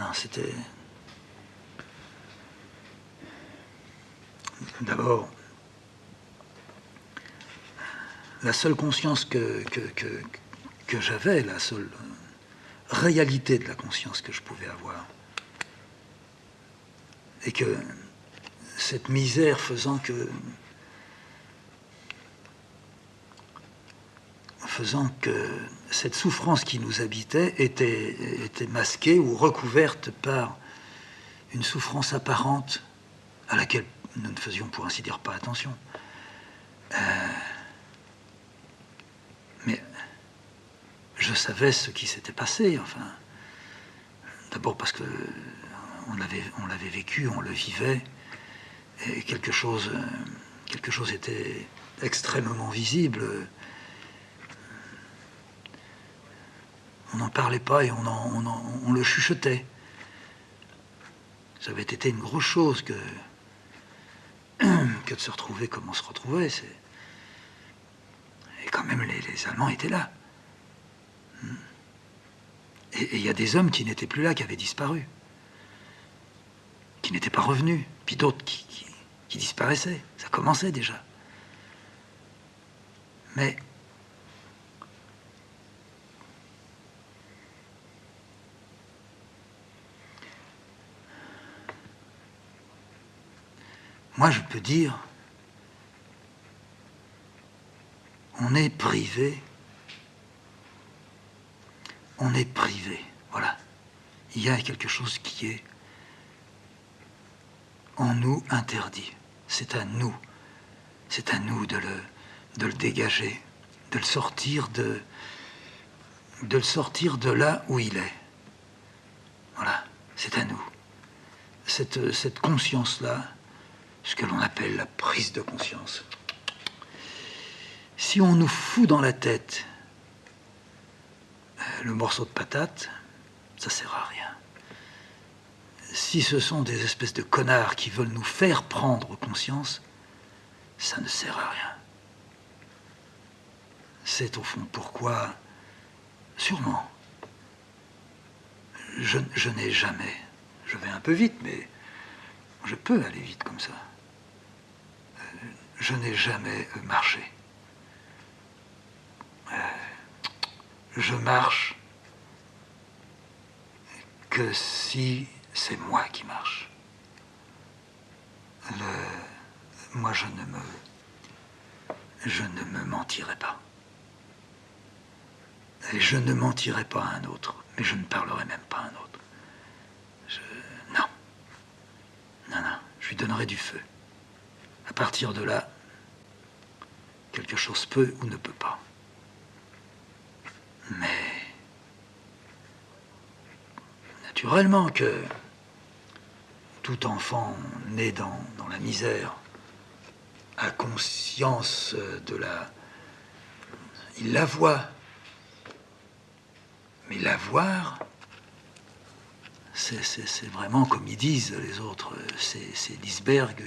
enfin, c'était... D'abord, la seule conscience que j'avais, la seule réalité de la conscience que je pouvais avoir, et que cette misère faisant que cette souffrance qui nous habitait était masquée ou recouverte par une souffrance apparente à laquelle nous ne faisions pour ainsi dire pas attention. Mais je savais ce qui s'était passé, enfin. D'abord parce que on l'avait vécu, on le vivait, et quelque chose était extrêmement visible. On n'en parlait pas et on le chuchotait. Ça avait été une grosse chose que de se retrouver comme on se retrouvait. Et quand même, les Allemands étaient là. Et il y a des hommes qui n'étaient plus là, qui avaient disparu, qui n'étaient pas revenus, puis d'autres qui disparaissaient. Ça commençait déjà. Mais moi, je peux dire, on est privé. On est privé, voilà. Il y a quelque chose qui est en nous interdit. C'est à nous de le dégager, de le sortir de là où il est. Voilà, c'est à nous. Cette conscience-là, ce que l'on appelle la prise de conscience. Si on nous fout dans la tête le morceau de patate, ça sert à rien. Si ce sont des espèces de connards qui veulent nous faire prendre conscience, ça ne sert à rien. C'est au fond pourquoi, sûrement, je n'ai jamais, je vais un peu vite, mais je peux aller vite comme ça, je n'ai jamais marché. Je marche que si c'est moi qui marche. Moi, je ne me mentirai pas. Et je ne mentirai pas à un autre, mais je ne parlerai même pas à un autre. Non, je lui donnerai du feu. À partir de là, quelque chose peut ou ne peut pas. Mais naturellement que tout enfant né dans la misère a conscience de la... Il la voit. Mais la voir, c'est vraiment, comme ils disent les autres, c'est l'iceberg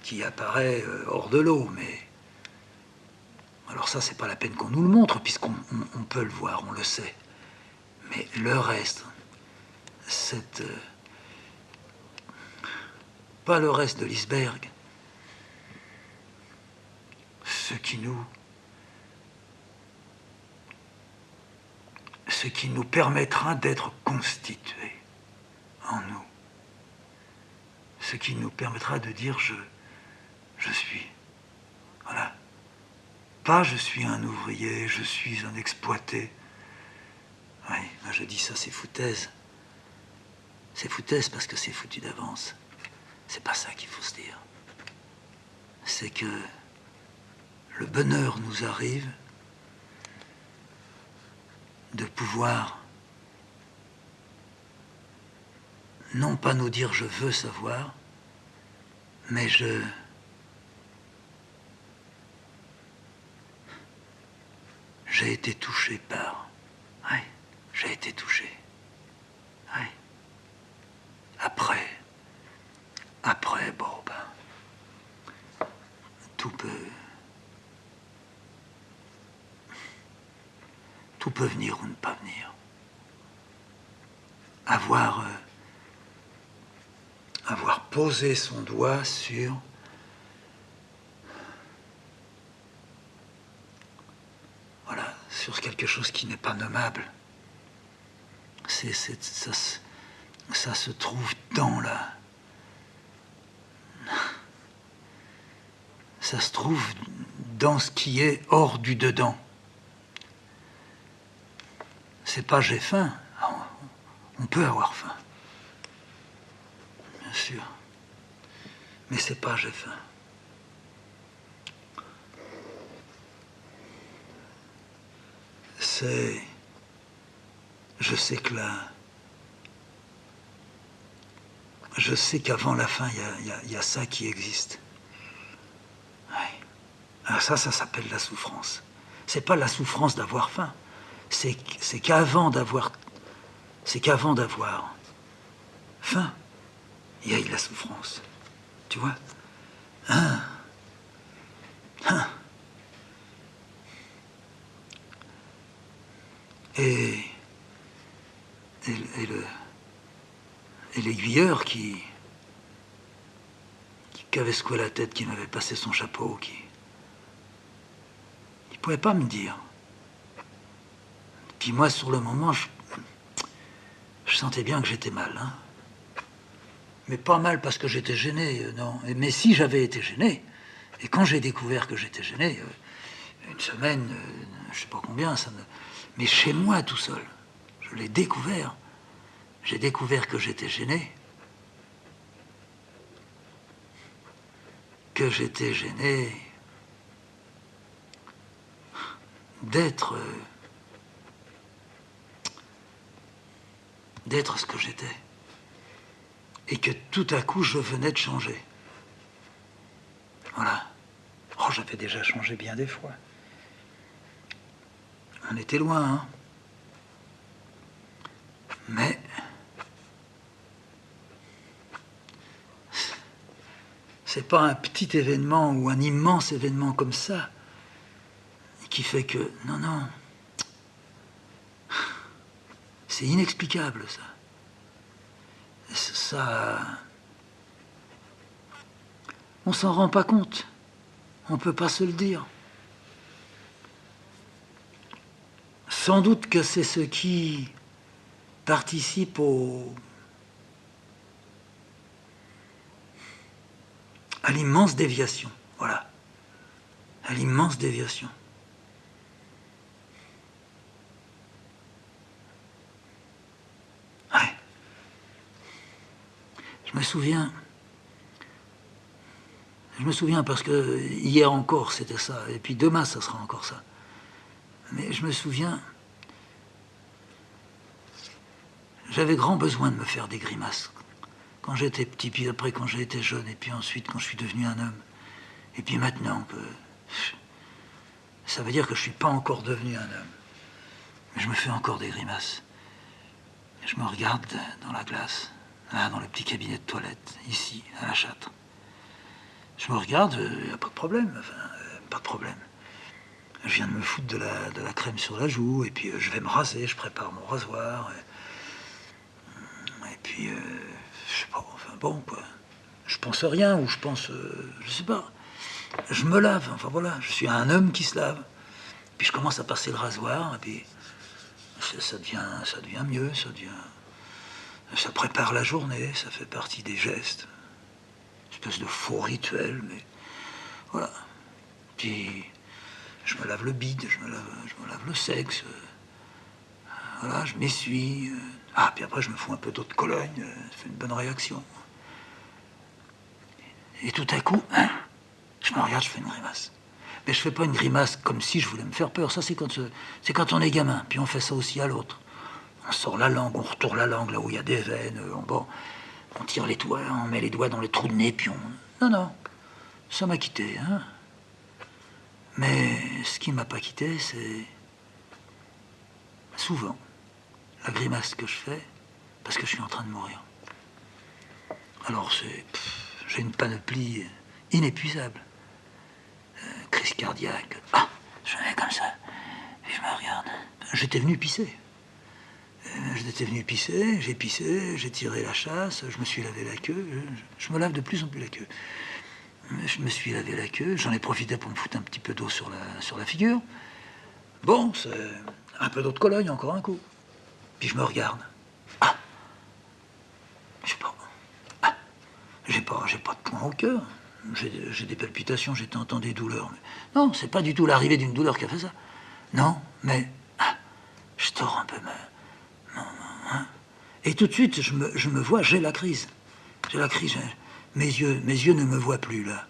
qui apparaît hors de l'eau. Mais alors ça, c'est pas la peine qu'on nous le montre, puisqu'on peut le voir, on le sait. Mais le reste, pas le reste de l'iceberg, ce qui nous permettra d'être constitués en nous, ce qui nous permettra de dire je suis. Voilà. Pas je suis un ouvrier, je suis un exploité. Oui, moi je dis ça, c'est foutaise. C'est foutaise parce que c'est foutu d'avance. C'est pas ça qu'il faut se dire. C'est que le bonheur nous arrive de pouvoir non pas nous dire je veux savoir, mais j'ai été touché par. Oui, j'ai été touché. Oui. Après, bon, ben, tout peut venir ou ne pas venir. avoir posé son doigt sur sur quelque chose qui n'est pas nommable. Ça se trouve dans la... Ça se trouve dans ce qui est hors du dedans. C'est pas j'ai faim. On peut avoir faim. Bien sûr. Mais c'est pas j'ai faim. C'est... Je sais que là... Je sais qu'avant la faim, il y a ça qui existe. Ouais. Alors ça s'appelle la souffrance. C'est pas la souffrance d'avoir faim. C'est qu'avant d'avoir faim, il y a eu la souffrance. Tu vois? Et l'aiguilleur qui avait secoué la tête, qui m'avait passé son chapeau, il pouvait pas me dire. Puis moi, sur le moment, je sentais bien que j'étais mal. Hein. Mais pas mal parce que j'étais gêné, non. Mais si j'avais été gêné, et quand j'ai découvert que j'étais gêné, une semaine, je sais pas combien, mais chez moi tout seul, je l'ai découvert. J'ai découvert que j'étais gêné. Que j'étais gêné d'être ce que j'étais. Et que tout à coup, je venais de changer. Voilà. Oh, j'avais déjà changé bien des fois. On était loin, hein. Mais... c'est pas un petit événement ou un immense événement comme ça qui fait que... Non, non. C'est inexplicable, ça. Ça... On s'en rend pas compte. On peut pas se le dire. Sans doute que c'est ce qui participe à l'immense déviation. Voilà. À l'immense déviation. Ouais. Je me souviens parce que hier encore c'était ça, et puis demain ça sera encore ça. Mais je me souviens, j'avais grand besoin de me faire des grimaces. Quand j'étais petit, puis après quand j'ai été jeune, et puis ensuite quand je suis devenu un homme. Et puis maintenant, ça veut dire que je ne suis pas encore devenu un homme. Mais je me fais encore des grimaces. Je me regarde dans la glace, là, dans le petit cabinet de toilette, ici, à la Châtre. Je me regarde, il n'y a pas de problème, enfin, pas de problème. Je viens de me foutre de la crème sur la joue, et puis je vais me raser, je prépare mon rasoir. Et puis, je sais pas, enfin bon, quoi. Je pense à rien, ou je pense, je sais pas. Je me lave, enfin voilà, je suis un homme qui se lave. Puis je commence à passer le rasoir, et puis ça devient mieux, ça prépare la journée, ça fait partie des gestes. Une espèce de faux rituel, mais voilà. Puis je me lave le bide, je me lave le sexe, voilà, je m'essuie. Ah, puis après je me fous un peu d'eau de Cologne, ça fait une bonne réaction. Et tout à coup, je me regarde, je fais une grimace. Mais je fais pas une grimace comme si je voulais me faire peur. Ça, c'est quand on est gamin. Puis on fait ça aussi à l'autre. On sort la langue, on retourne la langue là où il y a des veines. On tire les doigts, on met les doigts dans les trous de nez, puis on... Non, ça m'a quitté, hein. Mais ce qui m'a pas quitté, c'est souvent la grimace que je fais parce que je suis en train de mourir. Alors j'ai une panoplie inépuisable. Crise cardiaque. Ah, je fais comme ça. Et je me regarde. J'étais venu pisser. J'étais venu pisser, j'ai tiré la chasse, je me suis lavé la queue. Je me lave de plus en plus la queue. Je me suis lavé la queue, j'en ai profité pour me foutre un petit peu d'eau sur la figure. Bon, c'est un peu d'eau de Cologne, encore un coup. Puis je me regarde. Ah, je sais pas. Ah, j'ai pas de point au cœur. J'ai des palpitations, j'ai de temps en temps des douleurs. Mais non, c'est pas du tout l'arrivée d'une douleur qui a fait ça. Non, mais je tords un peu et tout de suite, je me vois, j'ai la crise. J'ai la crise. Mes yeux ne me voient plus, là.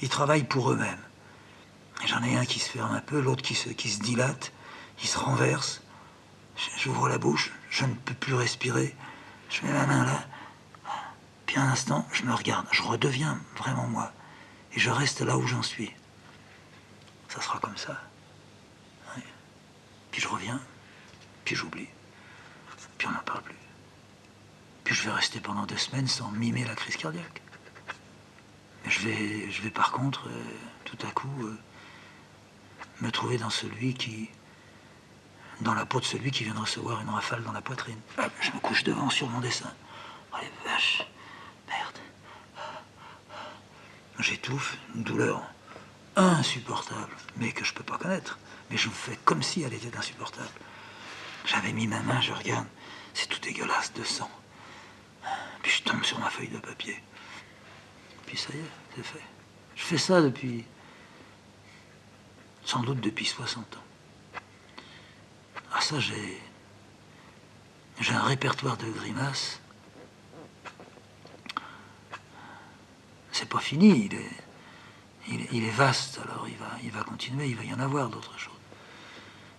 Ils travaillent pour eux-mêmes. J'en ai un qui se ferme un peu, l'autre qui se dilate, il se renverse. J'ouvre la bouche, je ne peux plus respirer. Je mets ma main là. Puis un instant, je me regarde. Je redeviens vraiment moi. Et je reste là où j'en suis. Ça sera comme ça. Ouais. Puis je reviens. Puis j'oublie. Puis on n'en parle plus. Puis je vais rester pendant 2 semaines sans mimer la crise cardiaque. Mais je vais par contre, tout à coup, me trouver dans la peau de celui qui vient de recevoir une rafale dans la poitrine. Je me couche devant sur mon dessin. Oh les vaches, merde. J'étouffe, une douleur insupportable, mais que je peux pas connaître. Mais je fais comme si elle était insupportable. J'avais mis ma main, je regarde, c'est tout dégueulasse de sang. Puis je tombe sur ma feuille de papier. Puis ça y est, c'est fait. Je fais ça sans doute depuis 60 ans. Ah ça, j'ai un répertoire de grimaces. C'est pas fini, il est vaste, alors il va continuer, il va y en avoir d'autres choses.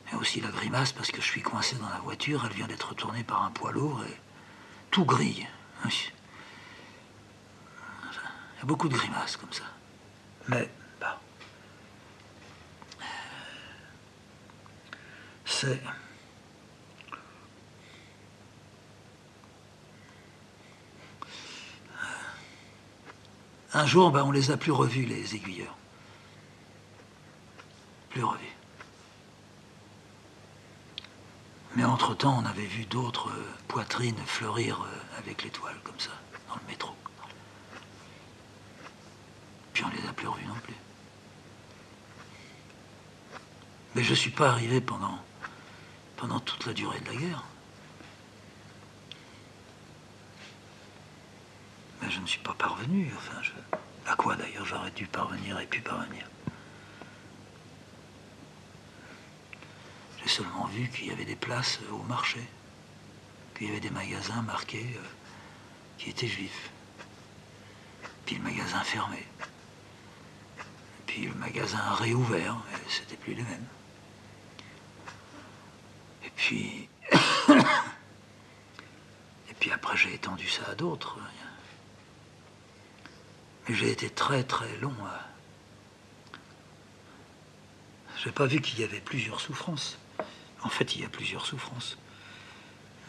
Mais aussi la grimace, parce que je suis coincé dans la voiture, elle vient d'être tournée par un poids lourd et tout grille. Il y a beaucoup de grimaces comme ça. Mais, c'est... Un jour, on les a plus revus, les aiguilleurs. Plus revus. Mais entre-temps, on avait vu d'autres poitrines fleurir avec l'étoile, comme ça, dans le métro. Puis on les a plus revus non plus. Mais je ne suis pas arrivé pendant toute la durée de la guerre. Mais je ne suis pas parvenu. Enfin, à quoi d'ailleurs j'aurais dû parvenir et pu parvenir? J'ai seulement vu qu'il y avait des places au marché, qu'il y avait des magasins marqués qui étaient juifs. Puis le magasin fermé. Puis le magasin réouvert, et c'était plus les mêmes. Et puis... et puis après j'ai étendu ça à d'autres. Mais j'ai été très très long à... J'ai pas vu qu'il y avait plusieurs souffrances. En fait, il y a plusieurs souffrances.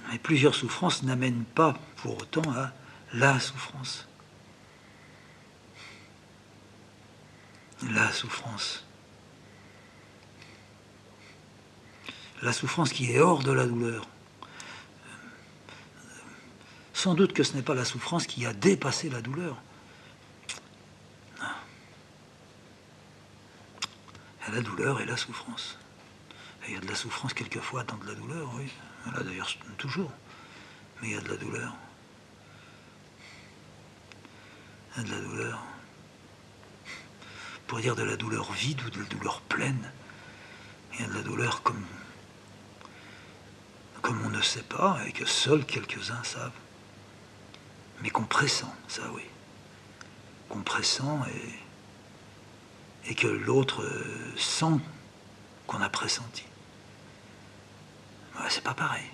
Mais plusieurs souffrances n'amènent pas pour autant à la souffrance. La souffrance. La souffrance qui est hors de la douleur. Sans doute que ce n'est pas la souffrance qui a dépassé la douleur. Non. Il y a la douleur et la souffrance. Et il y a de la souffrance quelquefois dans de la douleur, oui. Là d'ailleurs, toujours. Mais il y a de la douleur. Il y a de la douleur. On pourrait dire de la douleur vide ou de la douleur pleine. Il y a de la douleur comme on ne sait pas et que seuls quelques-uns savent. Mais qu'on pressent, ça oui. Qu'on pressent et que l'autre sent qu'on a pressenti. Ouais, c'est pas pareil.